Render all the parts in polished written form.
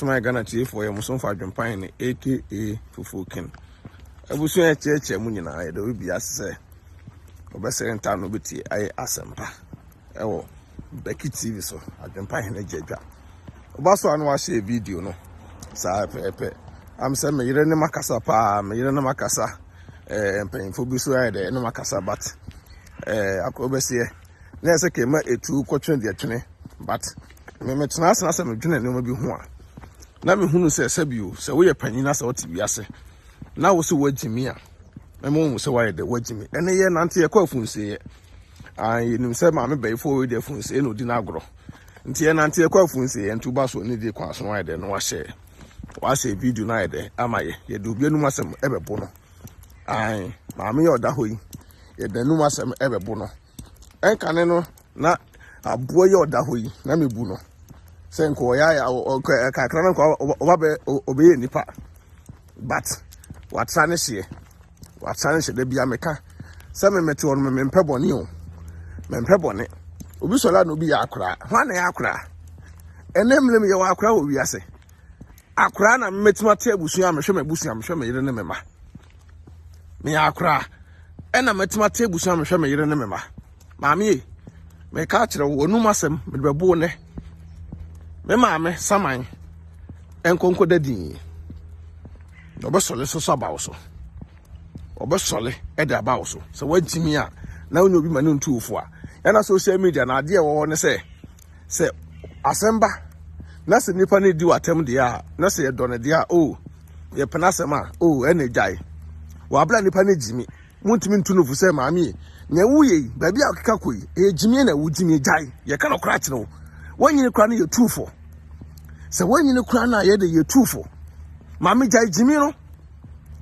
My Ghana chief for Muson for Jampine, aka Fufukin. I was soon at church, Munina, there will be as say. Obessa and Town Obiti, I asempa. Oh, BeckyTv, so I Jampine a Jaja. Obaso and watch a video, no. Sa pepe. I'm saying, Mirena Macassa, pa, Mirena Macassa, and paying for Busuade, no Macassa, but I could be say, there's a came a 2 quarter the attorney, but Memetnas as a journey no be one. Na me hunu se sabio se wo ye panyina se wote biase na wo se wogyimi a me mo se wa ye de wogyimi ene ye nante ye kwa funse ye an nim se ma me bayfo we de funse no di na agro nti ye nante ye kwa funse ye ntu ba so ni de kwa so wa ye de no wa share video na ye de amaye ye de obi anu asem ebebo no an ma me ye oda hoyi ye de anu asem ebebo no enkane no na abo ye oda hoyi na mebu no senko ya kakran ko obe nipa but watsane hye de bia meka se me mete won me mpebone o me mpebone obi sola no bi ya akra hwana ya akra enemlem ye wa akra wo wiase akra na metima te abusu amhwe me yire ne mema me akra ena metima te abusu amhwe me yire ne mema maami me ka kire wo nu masem me bebu ne me maame saman enkonko dadi obesole so sabawo so obesole e da bawo so se wagimi a na onye obi manu ntuufo a yana social media na ade e wo ne se asemba na se nipa ne di watem de a na se yedone de a o ye penasema o ene jai wa abla nipa ne jimi muntimi ntunufu se maame nya wuye baby akeka koi e jimi na wujimi jai ye ka no kra kire wanyini kra na ye tufo se wanyini kra na ye de ye tufo mame jai jimi no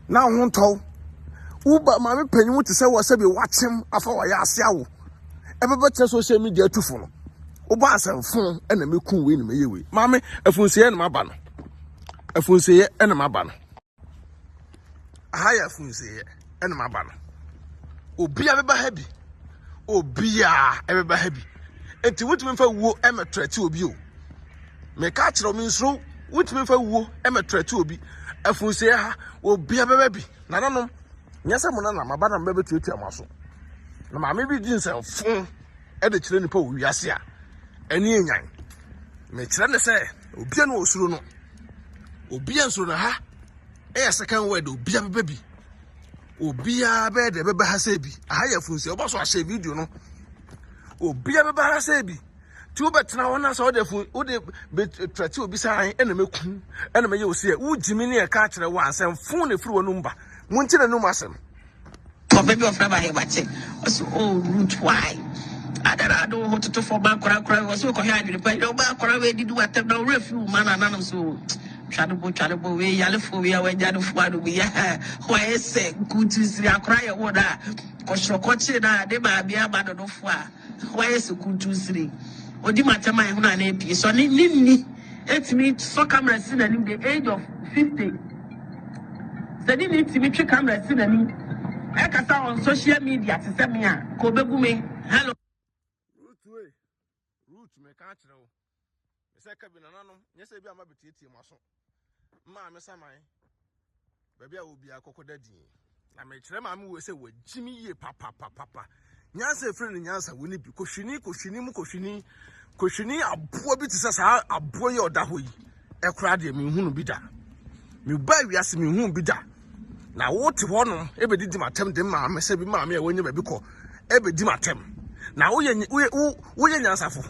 na ho ntow uba mame panyimu te se wo se be watem afa wa ya ase awo ebebe te social media tufo no uba asanfon na meku we ni meyewe mame afunsiye na maba no afunsiye na maba no ahaya afunsiye na maba no obia beba habi obia ebeba habi enti wutumi fa wuo emetrete obi o me ka kire me nsro wutumi fa wuo emetrete obi afunse ha obi abeba bi nananom nyasa mo na maba na mbebe tuetu amaso na maame bi di nsefon e de kire nipa wo wiase a eni enyan me kire ne se obi na osuro no obi ensuro na ha e second word obi abeba bi obi abeba de beba ha se bi aha ya afunse obaso a share video no obi abeba se bi ti obetena wona so de trati obi sai ena meku ena meye osie ujimi ne ka kire wa ansem fun ne firi wonu mba munti na num asem ko baby of raba he wache so root why adara do hoto for ba kora was so ko ha adwenepa do ba kora we didu atem na refu man ananum so Chadabo, we yalifo, we are Janufado, we are why I say good to see a cry of water. Koshokochina, de Babia Badonofwa, why is a good to see? Or the Matama Hunan so Nini, it's me, so camera seen in the age of 50. So they need to meet your camera seen and I can saw on social media to send me a Kobegume. Hello. Root, me can't know. Second, yes, I be a mabiti maso. Ma me samai baby a obi akokodadi na me kire ma me we se wagimi ye papa nyansa frɛ no nyansa woni bi kohwini abo bi tse sa abo ye oda hoyi ekura de me hunu bi da me ba wiase me hunu bi da na wote ho no ebedidi matem de ma me se bi ma me wonye ba bi ko ebedi matem na wo ye nyansafo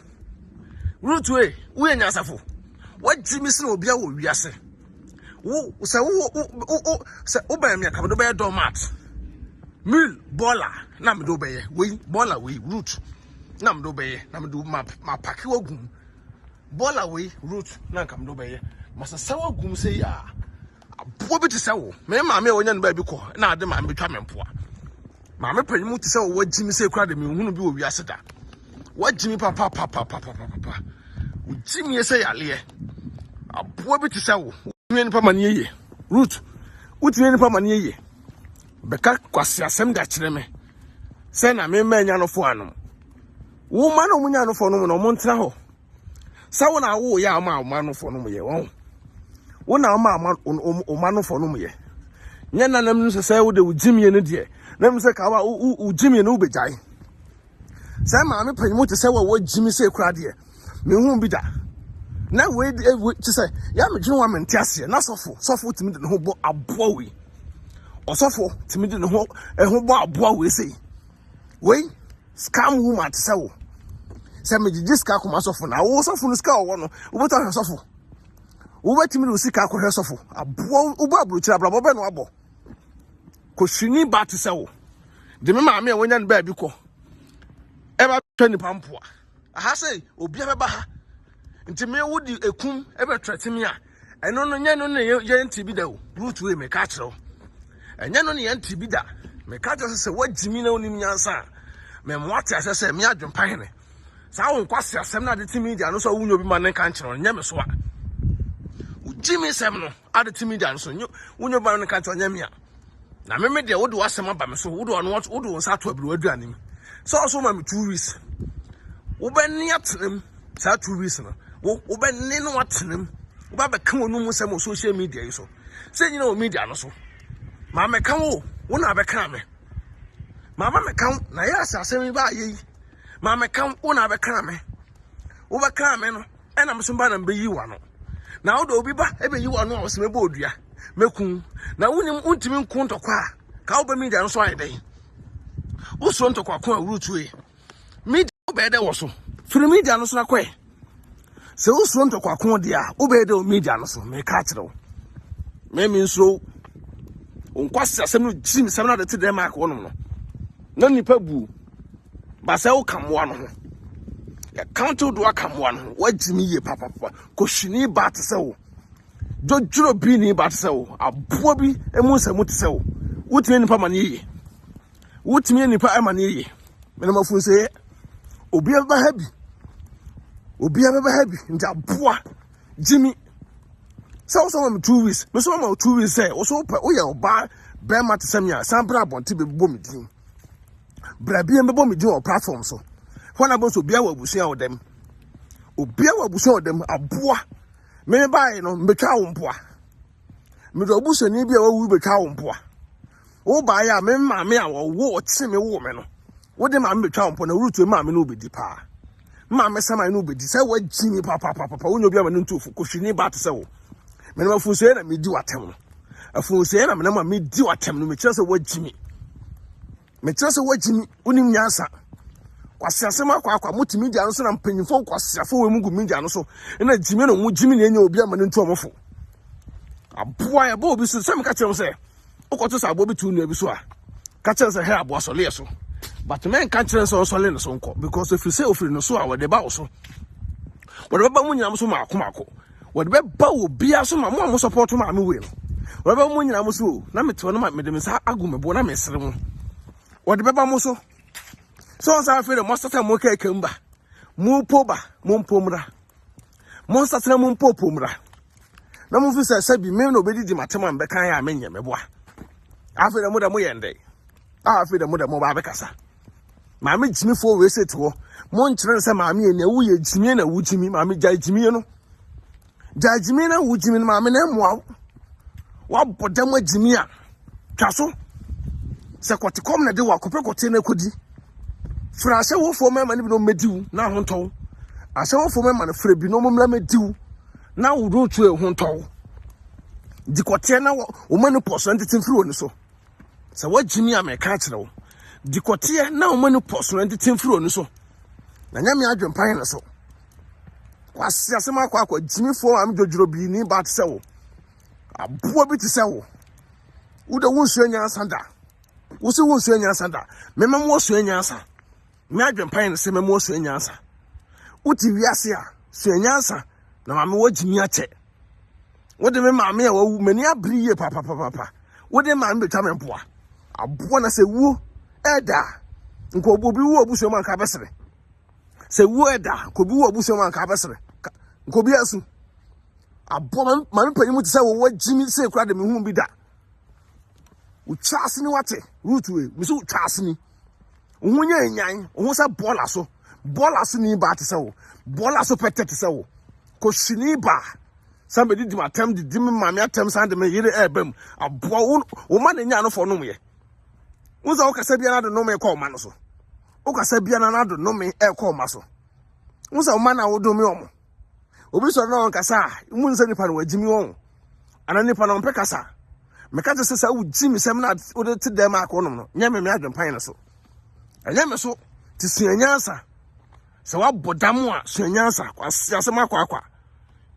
Ruth we nyansafo wagimi se obi a wo wiase wo se ba me akabo do be domat mil bola na me do be we bola we root na me do be na me do ma paki wagum bola we root na kam do be masa sawa gum se ya abo bi te sawo me ma me wonya no ba bi ko na ade ma me twa me mpoa ma me panyimu te sawo wagimi se kura de me hunu bi wo wiase da wagimi papa ujimi ese yale abo bi te sawo utumi nipa mane ye root utumi nipa mane ye beka kwase asem da kire me se na me ma nya no fo anom wo ma no munya no fo no mo ntena ho sawo na wo ya ma no fo no mo ye won Wona oma no for no me. Nya nanam no say wo de wogyimi no de. Nam say ka wa wogyimi no ubejai. Say ma me panyimu te say wo wogyimi say kura de. Me hu bi da. Na we te say ya me dwene wa mente ase na sofo timi de no bo abo we. Osofo timi de no ho bo abo we say. We scam woman te say wo. Say me di ska kuma sofo na wo sofo no ska wo no. Wo beto hwe sofo. Wo betimi no sika ko hwe sofo. Abo wo ba abrochira bra bo be no abo. Koshwini Baa te say wo. De me maame a wonya no ba bi ko. Eba twani pampoa. Aha say obi abeba ha. Nti me wodi ekum ebe twetimi a. Eno no nya no ne ye ntibi da wo. Ruth we me ka kire wo. Enya no ne ye ntibi da. Me ka kire say wogyimi na onim nyansa. Me mwate ase say me AdwenepaHene. Sa won kwase asem na de timi dia no so wunyo bi ma ne ka kire nya me so a. Wogyimi sem no ade timi dia no so wunyo ba ne ka kire nya me a. Na me de wodo asem aba me so wodo no wodo nsa to abiri waduanim. So ma me 2 weeks. Wo ben ni atrem sa 2 weeks no. Wo ben ni no atrem. Wo ba ka wonu mu sem social media yi so. Se nyina o media no so. Ma me ka wo na be ka me. Ma ba me ka na ya asem ba yi. Ma me ka wo na be ka me. Wo ba ka me no e na me so ba na be yi wa no. Na wo do obi ba e be yi wa no o se me ba odua. Mekun na wunim untimi nkun tokwa ka wo ba media no so ayedai wo so ntokwa ko Ruth we media wo be de wo so firi media no so na kwe se wo so ntokwa ko dia wo be de media no so me ka kire wo me nso onkwasa asem no jim sem na de te dem ak wonom no na nipa bu ba se wo kamwa no ho ya counter do akamwa no wogyimi ye papa Koshwini Baa te se wo Jojuro bi ni ba te se wo abo bi emu nsemu te se wo wutimi nipa ma ne yi wutimi nipa ama ne yi me na mafu se obi aba ha bi nja aboa gyimi so me 2 weeks me so ma 2 weeks say wo so o ye oba be ma te sem ya sampra bonte be bo medin bra bi be bo medin o platform so hona bo so bia wa busia wo dem obi a wa busia wo dem aboa me bae no mbetwa wo mpoa me do busani bia wawu betwa wo mpoa wo bae a me maame a wo te me wo me no wo de maame betwa wo mpoa na Ruth maame no obedi pa maame sama no obedi say wogyimi papa wonyo bia me no ntofu Koshwini Baa te say wo me na fu se na me di watem no afu se na me na me di watem no me kire say wogyimi unim nyansa kwasiase makwa mutimi dia no so na mpanyimfo kwasiafo we mugu media no so na gyimi no mugyimi na enya obi amane ntu omofo aboa ya bo obi so sem ka kyerem se okoto sa abo bi tu na bi so a ka kyerem se he aboa so le so but men ka kyerem se so le no so nko because if you say ofiri no so a wode ba wo so wode ba mu nyina so mako wode ba obi aso ma mo support ma me we no wode ba mu nyina so na meto no ma me de me sa agumebo na me sere mu wode ba mo so so sa fe de mo stata mo ka kemba mu poba mo mpomra mo stata mo mpopomra na mo fi se bi me no obedi di matema mbe kan ya menye meboa afi de mo da mo yende afi de mo da mo ba be kasa ma me gyimi fo we se to mo nkire se ma me ne wo ye gyimi na wogyimi ma me gya gyimi no gya gyimi na wogyimi ma me na mo wa bodam gyimi a twaso se kotikom na de wa kopekote na kodi frase wo fo mema ni bi no mediwu na honto ase wo fo mema na fra bi no momla mediwu na wo Ruth e honto dikote na wo manu percent timfiri woni so se wogyimi a me ka kire wo dikote na wo manu percent timfiri woni so na nyame AdwenepaHene so kwase ase makwa gyimi fo am jojuro bi ni ba te se wo abo bi te se wo wo de wo nsu anya sanda wo se wo nsu anya sanda mema mo nsu anya sanda me AdwenepaHene se memo so anyansa uti wiase a so anyansa na maame wogyimi ache wode me maame a wawu mani abri ye papa wode maame betwa me mpoa abo na se wuo eda nko obi wu obuso man ka besere se wuo eda ko bi wu obuso man ka besere nko bi asu abo maame panyimu te se wo wogyimi se kura de me hu bi da utwase ni wate Ruth we mi so utwase ni Uhunya nyan, uhusa bola so ni ba te se wo. Bola so pete te se wo. Koshwini Baa somebody di matem di me mame atem sande me yire ebem aboa wo ma na nya no fo no me ye unza wo kasa bia na do no me call ma no so wo kasa bia na do no me e call ma so unza wo ma na wo do me omo obi so na won kasa mun se nipa no wajimi won ana nipa no mpe kasa me ka se sa wogyimi sem na wo de dem akọ no nya me adwempan no so anya me so ti suanyansa se wa bodam a suanyansa kwase asem akwa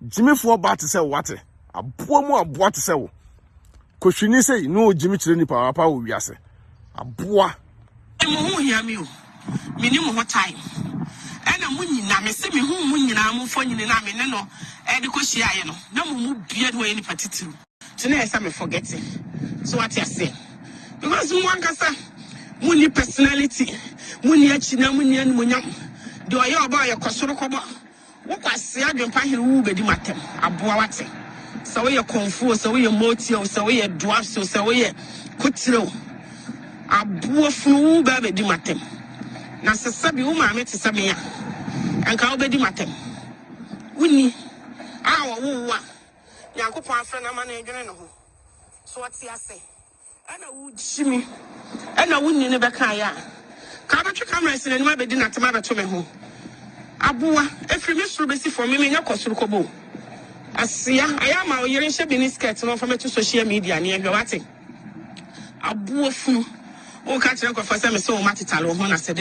Jimmy Baa to say what? A boa boa to say. Koshwini say no Jimmy chile ni papa wo wiase. A boa. Mo hu hia mi o. Me ni mo ho time. E na mo nyina me se me hu mo nyina mo fo nyina na me ne no. E de ko hia ye no. Na mo mu bia do any partitu. To na esa me forget it. So what you say? Because mo ankasa mo ni personality. Mo ni achi na mo ni animonyam. De oya oba ye kosoro kobo. What was AdwenepaheneTv who be matem aboa wate so we confuse so we motio so we dwarf so we kutiro aboa funu be matem na sesabi wo ma me tesa me ya anka wo be matem wuni wo wa yankopon afra na ma na edwene no ho so what you say ana wogyimi ana wuni ne be kan ya ka ba twa camera sin anima be na tema be to me ho Abua, if you miss Rubesi for me, your Kosukobo. Asia, I am our year in skirt no from to social media near your watching. Abua fu, oh, catch your first time so matitalo, Hona said,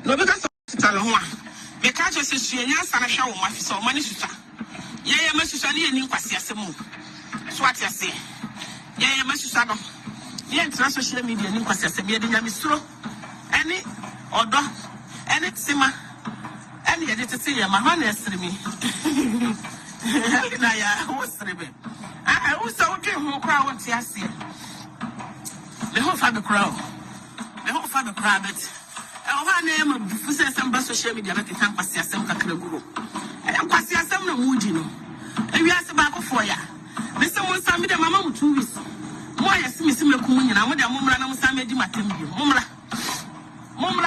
no, because of Taloa. The catcher says she and I show my so money. Yea, Messani and Nimpasia Samu. So what you say? Yea, Messano. Yea, social media, Nimpasia, Yamistro. Any order, any simmer. And yet to see my honest me. I was ribbon. I was okay who crowd to see. The whole family crowd. The whole family crowd. Our name of some social media that can pass some Kakuru. And pass some no Mujino. And we asked about for ya. Mr. Monsami, the mamma 2 weeks. Why I see Miss Mukuni and I want a Mumra and Samedi Matembi. Mumra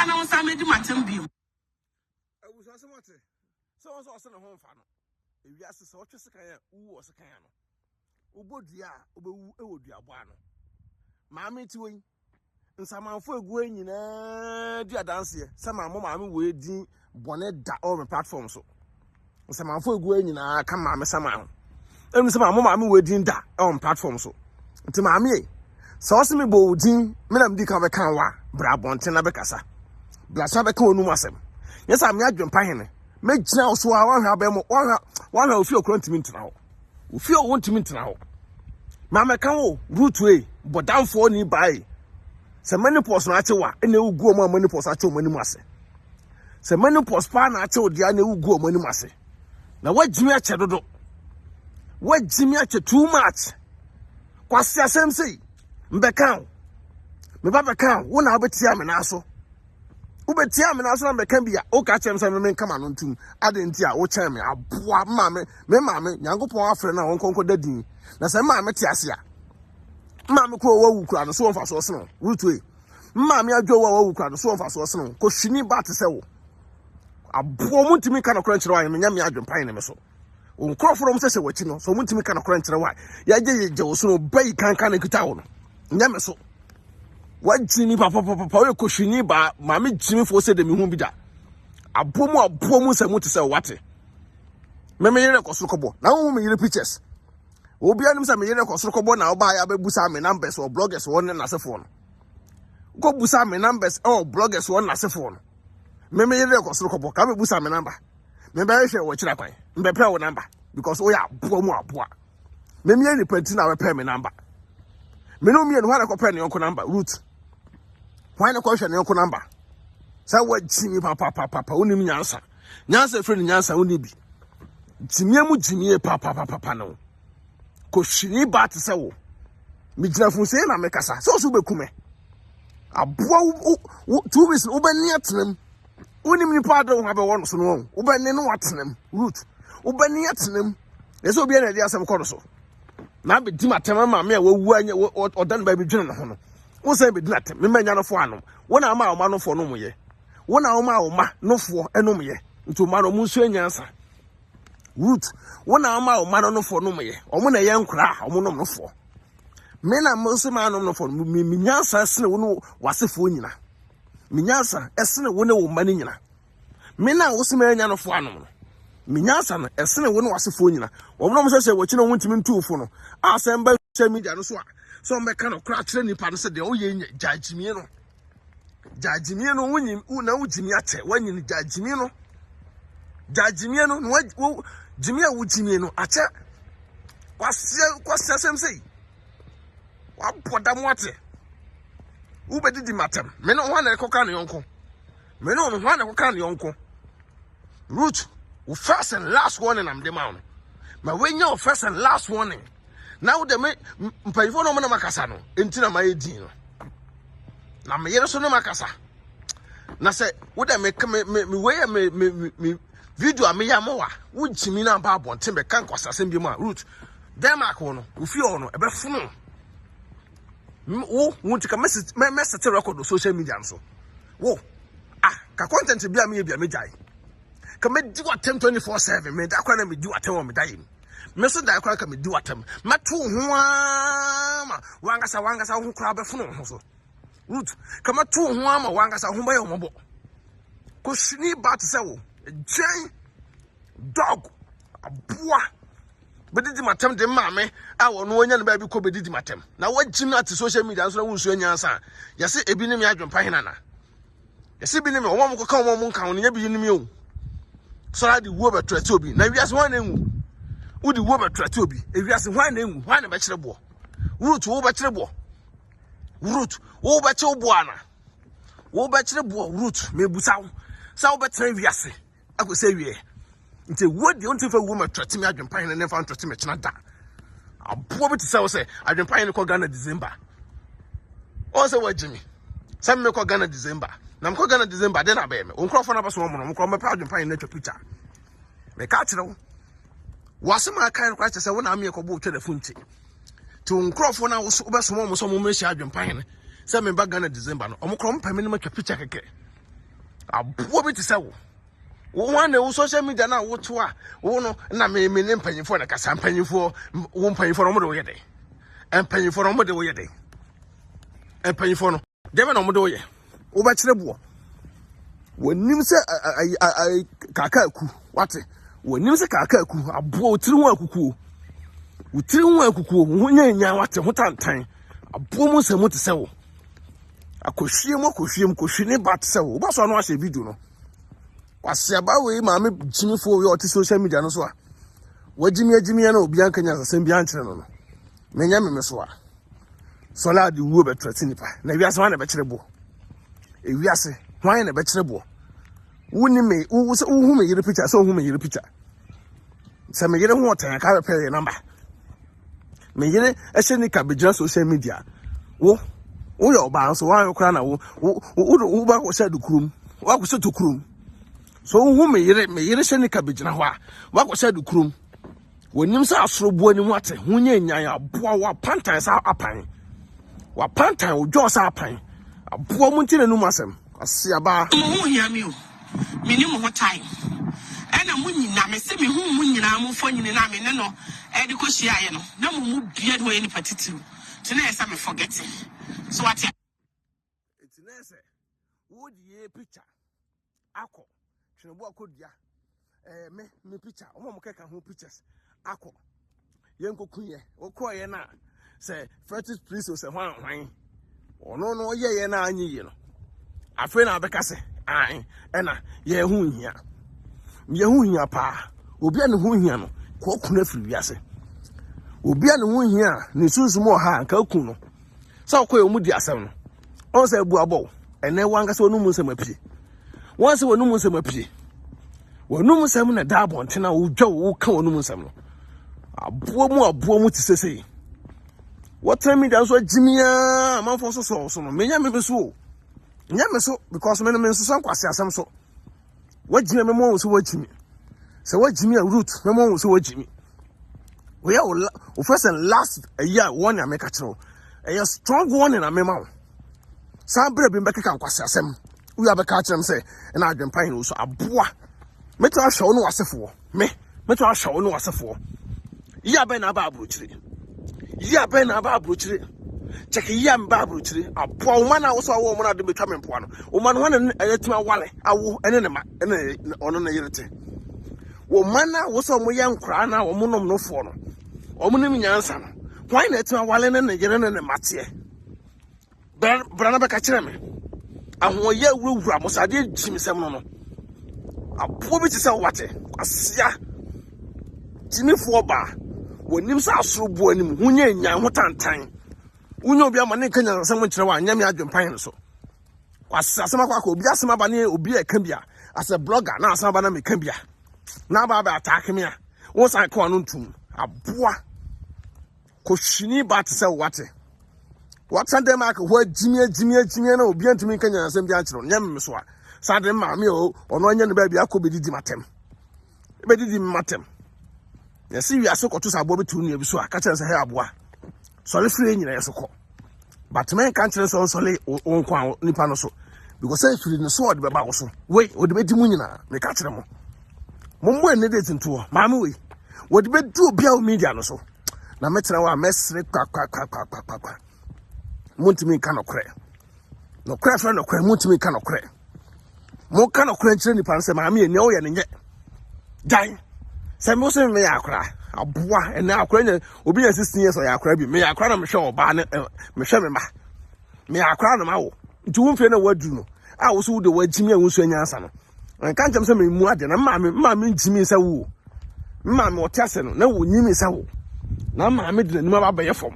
and Samedi Matembi. So also send a home fan. If you ask us what you say, who was a can. Ubodia, Ubedia Buano. Mammy to win. And some of you going in a dear dance here. Some of mamma waiting bonnet that on the platform so. Some of you going in a come mamma somehow. And some of mamma waiting that on platform so. To mammy. So, me bolding, Madame Dick of a canwa, Brabontina Becassa. Blasabeko Numasem. Yes, I'm AdwenepaheneTv. Make now so I want to have one of your continent now. If you want to meet now, Mamma can root way, but down for nearby. So many posts not to what, and they will go more money posts at your money masse. So many posts pan at your Diana will go money masse. Now, what Jimmy at Chadodo? What Jimmy at too much? Quasi same say, Beckham. Me Baba can, one hour tiam and also. Ubetia me na so na can be o ka chem se me kama no ntum adentia wo chem me aboa mame nyankopon afre na won konko dadin na se mame te ase a mame ko wawu kura no so won fa so seno Ruth we mame adwo wawu kura no so won fa so seno Koshwini Baa te se wo aboa muntimi ka no kra nkyere wa me nya me AdwenepaheneTv me so won kroforo mo se wachi no so muntimi ka no kra nkyere wa ya je wo so no bai kan na kita wo no nya me so wogyimi papa we Koshwini Baa mame gyimi fo se de me hu bi da abomu se muti se wate me yere kosoro kobo na wo me yere pictures obi anim se me yere kosoro kobo na oba ya bebusa me numbers or bloggers won na sefo no go busa me numbers or bloggers won na sefo no me yere kosoro kobo ka me busa me number me be hwe wo kira kwan me pe wo number because we abomu aboa me yere penti na we pe me number me no me no ha ko pe ne yonko number Ruth. Why not question your number? So what Jimmy papa only nyansa. Nyansa friend nyansa only be. Jimmy papa no. Koshwini Baa to say wo. Me jina fun say na me kasa. So be kume. Aboa 2 weeks ubani atenem. Oni mi pa do ha be won so no. Ubani no atenem. Ruth. Ubani atenem. Eso obi na dia asem kodo so. Na be di matema ma me wawu anya odan ba bi dwene no ho no. Wo say be di atem. Me manya no fo anom. Wona ama oma no fo no moye. Wona oma no fo enom ye. Nti oma no munsu anyansa. Ruth, one ama o man no for no me. Omo na ye nkra, omo no for. Me na mo se man no for me nyansa sene wo no wasefo nyina. Me nyansa esene wo ne wo mani nyina. Me na wo se ma nya no fo anom no. Me nyansa no esene wo no wasefo nyina. Omo no mo se wo kine wo ntimi ntuufo no. Asemba social media no so a. So me ka no kra kire nipa no se de o ye nya jajimie no. Jajimie no wonyim na wojimi ate wanyin jajimie no. Jajimie no wo jimi a wojimi no ate kwase sem sei. Wa boda mo ate. Wo bedidi matem. Me no ho na ekoka ne yonko. Me no ho na ekoka ne yonko. Ruth, wo first and last warning am de ma no. Ma when your first and last warning. Now the me mpayifo no mo na makasa no. Enti na ma edin no. Na me yere so no makasa. Na se wo da me we video a me ya mo wa. Wo jimi na ba abonte be kan kwasasem bi mu a Ruth. Denmark no, wo fi o no e be funu. Wo want to message record on social media so. Wo ka content bi a me jai. Ka me di watem 24/7 me da kwa na me di watem o me dai. Me so da kwa ka me di watem. Matu ho ama wangasa ho kra be funu ho so. Ruth, ka matu ho ama wangasa ho ba ye ho bo. Koshwini Baa to say wo, giant dog aboa. Bedidi matem de maame a wono wonya ne ba bi ko bedidi matem na wogyimi at social media so na wonsu anyansa yese ebi ne me AdwenepaheneTv na yese bi ne me omom ko ka omom nka wo nya bi ne me o so na di wo betrete obi na wiase hwan na enwu wo di wo betrete obi e wiase hwan na enwu hwan na be kire bo Ruth wo be kire bo Ruth wo be kire bo ana wo be kire bo Ruth me busa wo sa wo betre wiase akose wie nti wo di onti fa wo matrate me AdwenepaheneTv ne fa ntrate me chena da abo bi te say AdwenepaheneTv ko Ghana December o say wogyimi say me ko Ghana December na me ko Ghana December de na be me onkrofo na baso mo no me pa AdwenepaheneTv twa picture me ka kire wo wase ma kan kwa say wo na me ko bo twa da funti ti onkrofo na wo beso mo so mo me shi AdwenepaheneTv say me ba Ghana December no omkro mpa me ne ma twa picture keke abo bi te say wo one na social media na wo to a wo no na me ne mpanyifo na kasa mpanyifo wo mpanyifo no mo de wo yede mpanyifo no mo de wo yede mpanyifo no de me no mo de wo ye wo ba kire buo wonim se kakaku wate wonim se kakaku abo otiri ho akuku otiri ho akuku ho nyanya wate ho tantan abo mo se mo te se wo Koshwini Baa te se wo ba so no a video no kwasiaba we maame jimifo we oti social media no so a wogyimi na obi ankanya asem bi ankere no menya me so a sola di wo betrati nipa na wiase wan na be kire bo e wiase hwan na be kire bo woni me wo hu me yire picture so hu me yire picture se me yire hu otan ka be pay number me yire ehye ni ka be jira social media wo yo ba so wan kra na wo ba ko se dukurum wa ko se dukurum so who me yere sheni kabejina ho a wa ko se dukurum wonim sa asorobo ani mu ate ho nya nyan aboa wa pantan sa apan wa pantan ojo sa apan aboa mu ntine num asem asiaba mo hia mi o mini mo time ena mo nyina me se me hu mo nyina mo fo nyina na me ne no e de ko hia ye no na mo bia de we ni patitiru tena esa me forget so what tena esa wo die picture akọ Chinebo akodia me picture omo keka ho pictures akọ yenkokunye okoye na say fetish priest say hwan ono no ye na anyi ye no afi na abeka se an ena ye hu hia pa obi ane hu hia no ko kuna firi wiase obi ane hu hia ne sunsumo ha nka ku no sa okoye omudi asem no on say bu abo ene wanga se onum nsem apie once wonum nsem apie wonum nsem na da abontena wo dwa wo ka wonum nsem no abo mu ti sesei what time me dan so gyimia manfo so no menya me beso nya me so because me no so kwase asem so wagyina me mo so wagyimi se wagyimi a Ruth me mo so wagyimi we ya o first and last a year one ya make a chiro a strong one in a mema sa bre bi mbeka kwase asem we ya beka chiro say na AdwenepaheneTv so aboa me to ahwe no wasefo me meto a show no asefo ya be na ba abrochire ya be na ba abrochire check ya mba abrochire apo o man na wo so wo mo na de betwa mempo ano o man ho na ayatima wale awo ene ne ma ene ono na yerete wo man na wo so mo ye nkra na wo mo nom no fo no o mo nim nyansa no why na ayatima wale ne yere ne mate bra na be ka kire me ahwo ye wura mo sade jimisem no apo bi ti se wate asia jimifo ba wonim sa asorobo anim hunye nya ho tantan unyo obi amane kanya nsem nkire wa anyame adwempan so asasema kwa obi asema ba ne obi e ka bia as a blogger na asema ba na me ka bia na ba attack me a wo san ko anu ntum aboa Koshwini Baa te se wate watande mark ho jimie na obi antumi kanya nsem bia nkire nyame me so a sade ma me o ono anya ne ba bia akobedidi matem ebedidi matem yes wi asokoto sabo betu nu ebiso aka kire se he aboa sole free nyina yesoko but men kan kire so sole onkwan nipa no so because say free no so ode beba wo so we ode bedi mu nyina me ka kire mo mbo ene de tinto ma me we ode bedu obi a media no so na metra wa mesre kwa muntimi ka no kre fra no kre muntimi ka no kre mo ka no kre kire nipa se ma me ene o ye ne nye dan se mo se me yakra aboa ene akra nya obi ya 16 years o yakra bi me yakra na me hwe oba ne me hwe me ma me yakra na ma wo nti wo mfe na wadu no a wo so wo de wagimi a wo so anyansa no nka ntam se me mu ade na ma me njimi se wo ma me otiase no na wo nyimi se wo na ma me de nima ba baye fom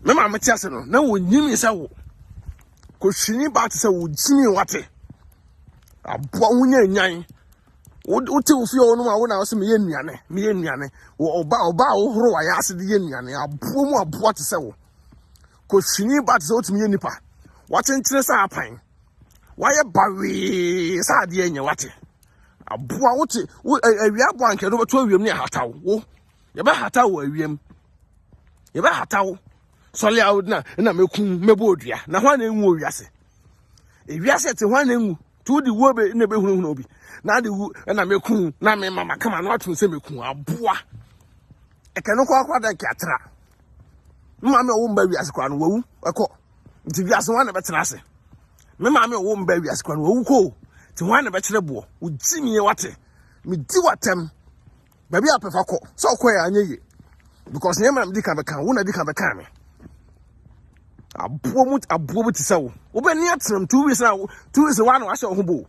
me ma me tiase no na wo nyimi se wo Koshwini Baa te se wo jimi wate aboa wo nya nyan wote ofie ono ma wo na wo se me ye nnuane wo oba wo horo wa ya ase de ye nnuane aboa mu aboa te se wo Koshwini Baa te se otumi ye nipa wachenkire sa apan waye bawe sa ade anya wate aboa wote awia aboa nke do beto awiem ne hatawo wo ye ba hatawo awiem ye ba hatawo sole awo na mekun mebo odua na hwa na enwu owiase ewiase te hwa na enwu tu di wo be na be hunu obi na de wu na mekun na me mama kama na atun se mekun aboa ekeno kwa da kiatra mama me wo mba wiase kwa no wawu eko nti wiase wa na betena ase me mama me wo mba wiase kwa no wawu ko ti hwa na be kire bo ujimi wate me di watem ba bia pefa ko so ko ya anyeye because nyema me di kan be kan wo na di kan be kan me aboa mu ti sawo obani atenam 2 weeks na 2 weeks wa na wa hye ho bo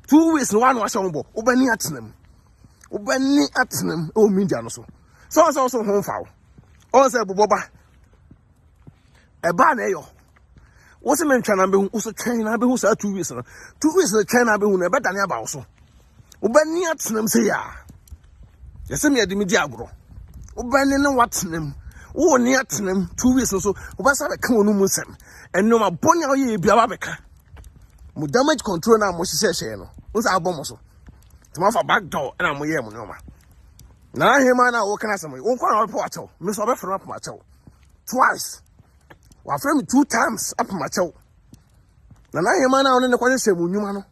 2 weeks no wa na wa hye ho bo obani atenam o media no so so ho fawo o se boboba e ba na eyo wo se mentwa na be hu so twen na be hu sa 2 weeks no 2 weeks no twen na be hu na be dane aba wo so obani atenam se ya yese me adi me di agro obani ne watenam wo ni atenam 2 weeks so obasa be kan onu musem eno ma bonya oye bia ba beka mu damage control na mo hye no unsa abom so tuma fa back door na mo ye mo no ma na hema na wo kana sam wo kwa na po acho me so be fro up ma cho twice wa frame 2 times up ma cho na hema na wo ne kwa se mu nwuma no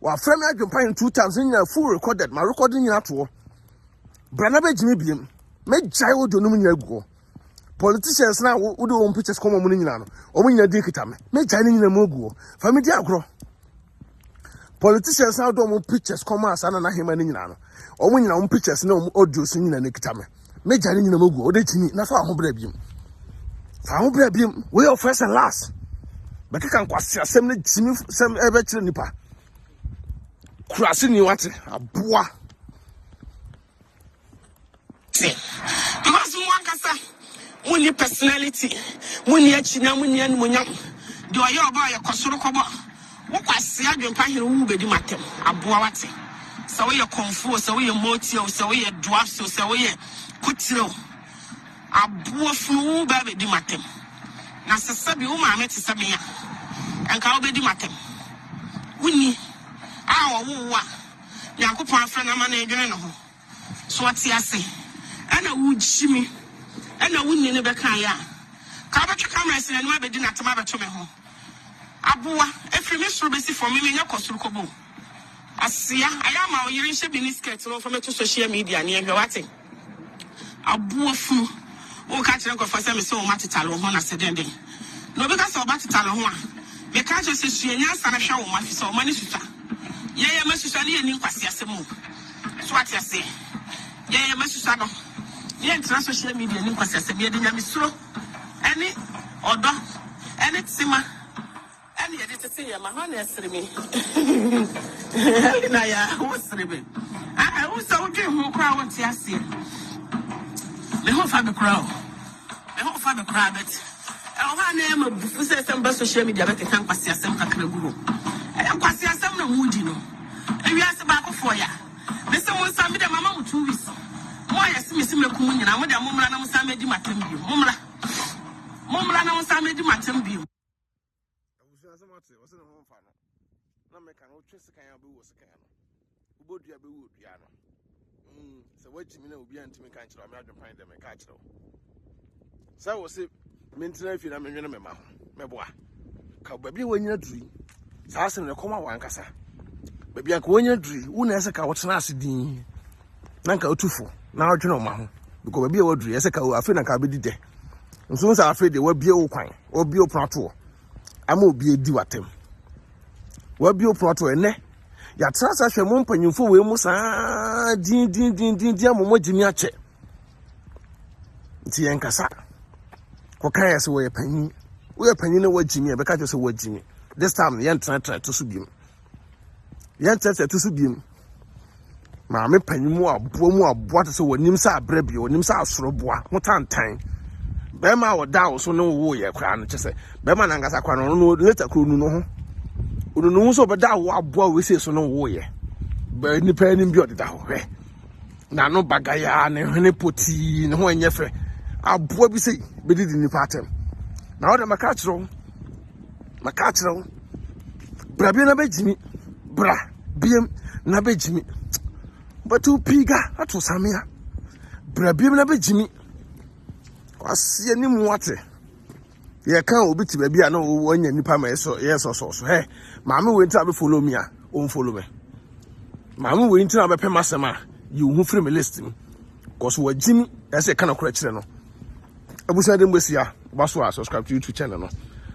wa frame adwempan 2 times nya full recorded ma recording nya to brana be jimi biem me jai wo do no nya gugo politicians na wo do pictures come mo nyina no o mo nyina di kita me jai ni nyina mo gugo family agro politicians na do mo pictures come asana na hema ni nyina no o mo nyina mo pictures na o audio so nyina ne kita me jai ni nyina mo gugo o de chini na fa ho bra biem we are first and last but kan kwase asem na jimi sem ebe kire nipa kurase ni wate aboa because one kasa money personality money achina money animonyam de oye oba ye kosoro kobo wo kwase adwempa here wo bedi matem aboa wate so we ye konfu so we ye motio so we ye dwarf so we ye kutiro aboa fu ba bedi matem na sesabi wo ma meti sabe ya enka wo bedi matem wuni a wo wa yakopon afra na ma na edwene no ho so ati ase ana wogyimi ana wunni ne beka ya ka betu camera se na ma bedi na tema beto me ho aboa efiri me soro besi for me nya kosoro kobo Asia, I am our Yerisha Binisket from social media near Gawati. A boofu, oh, catch a for some so much Talon as a dandy. No, because of Batalon. The catcher says she and I show my so many sister. Yea, Messani and Nimpasia. Swat ya say. Yea, Messusano. Yea, social media Nimpasia, Yadinamisro. Any order, any simmer. Any editor say, my honey is me. Naya, who's ribbon? I also do who crowd what you see. The whole family crowd. The whole family crowd. Our name of some social media that can pass some Kakaguru. I am passing some of Woodino. And we ask about for ya. There's someone some of the mamma 2 weeks. Why, I see Miss Mukun and I'm with a Mumla and Samedi Matembi. Mumla and Samedi Matembi. Was in a home farmer. No make an old Chester can was a can. Would you be wood, Yano? So what you mean will be anti mechanical American find them a catch. So was it mental if you don't remember my boy? Cow baby when you're dream. Sass in the coma one cassa. Baby, I go in your dream. Who knows a cow what's nasty? Nanka Tufu. Now you know, Mamma. Because baby would dress a cow, I feel like I'll be there. And soon as I afraid they will be old quine or be a prato. I'm will be a duatem. What be your proto and ne? Ya trust us a mumpen you for Wilmusa, din, wogyimi. Tiancasa. Kokayas way a penny. We are penny no wogyimi, because it's a wogyimi. This time the answer tried to subim. The answer to subim. Mammy penny more, what is a nimsa brebi or nimsa sroboa, what time. Bema or down so no warrior crown, just say, Bema and Gasakwan, no letter crew no. Uno so but that what we say so no warrior. But any penny beauty that way. Now no bagaya, and putty, no one yefe. Our boy we say, but it in the pattern. Now the macatro, Brabina Bejimi, Bra, Bim, Nabejimi. But 2 piga, that was Samia. Brabina Bejimi. I see any water. You can't be to baby. I know when you nipa so yes or so. Hey, Mammy went to follow me. Won't follow me. Mammy went to have a pemasama. You who free me listing. Cause what Jimmy as a kind of correction. I was saying this year. Baswa subscribe to YouTube channel.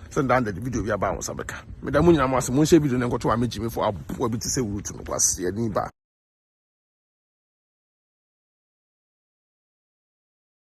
Send down the video we are bound Sabeka. Madam Munya Mas Munshe video and go to a Jimmy for a boy to say Ruth Koshwini Baa.